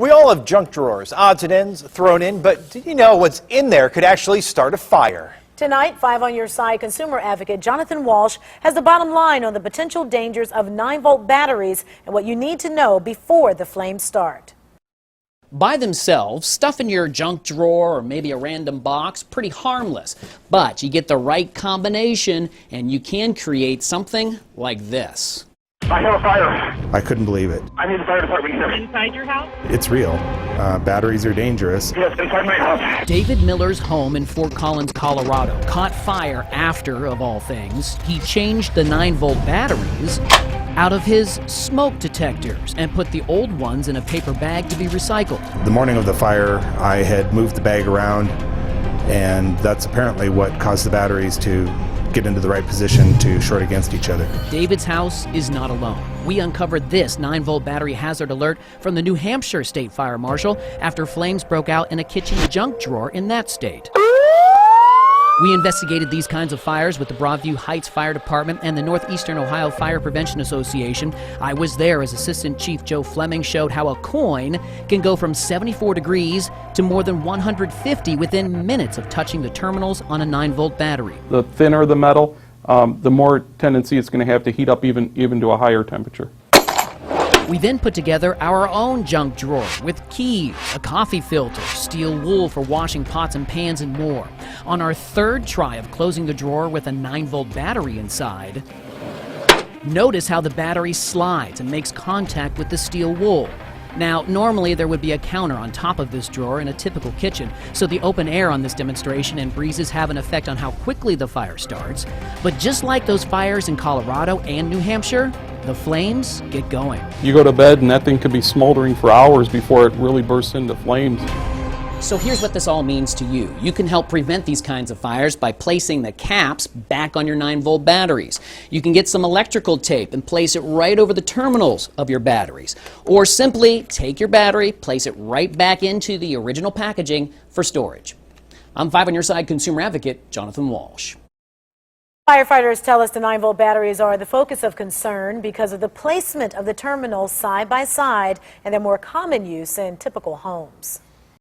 We all have junk drawers, odds and ends thrown in, but did you know what's in there could actually start a fire? Tonight, 5 on Your Side consumer advocate Jonathan Walsh has the bottom line on the potential dangers of 9-volt batteries and what you need to know before the flames start. By themselves, stuff in your junk drawer or maybe a random box, pretty harmless. But you get the right combination and you can create something like this. I have a fire. I couldn't believe it. I need the fire department here. Inside your house? It's real. Batteries are dangerous. Yes, inside my house. David Miller's home in Fort Collins, Colorado, caught fire after, of all things, he changed the 9-volt batteries out of his smoke detectors and put the old ones in a paper bag to be recycled. The morning of the fire, I had moved the bag around, and that's apparently what caused the batteries to get into the right position to short against each other. David's house is not alone. We uncovered this 9-volt battery hazard alert from the New Hampshire State Fire Marshal after flames broke out in a kitchen junk drawer in that state. We investigated these kinds of fires with the Broadview Heights Fire Department and the Northeastern Ohio Fire Prevention Association. I was there as Assistant Chief Joe Fleming showed how a coin can go from 74 degrees to more than 150 within minutes of touching the terminals on a 9-volt battery. The thinner the metal, the more tendency it's going to have to heat up even to a higher temperature. We then put together our own junk drawer with keys, a coffee filter, steel wool for washing pots and pans, and more. On our third try of closing the drawer with a 9-volt battery inside, notice how the battery slides and makes contact with the steel wool. Now, normally there would be a counter on top of this drawer in a typical kitchen, so the open air on this demonstration and breezes have an effect on how quickly the fire starts. But just like those fires in Colorado and New Hampshire, the flames get going. You go to bed and that thing could be smoldering for hours before it really bursts into flames. So here's what this all means to you. You can help prevent these kinds of fires by placing the caps back on your 9-volt batteries. You can get some electrical tape and place it right over the terminals of your batteries. Or simply take your battery, place it right back into the original packaging for storage. I'm 5 on Your Side consumer advocate Jonathan Walsh. Firefighters tell us the 9-volt batteries are the focus of concern because of the placement of the terminals side by side and their more common use in typical homes.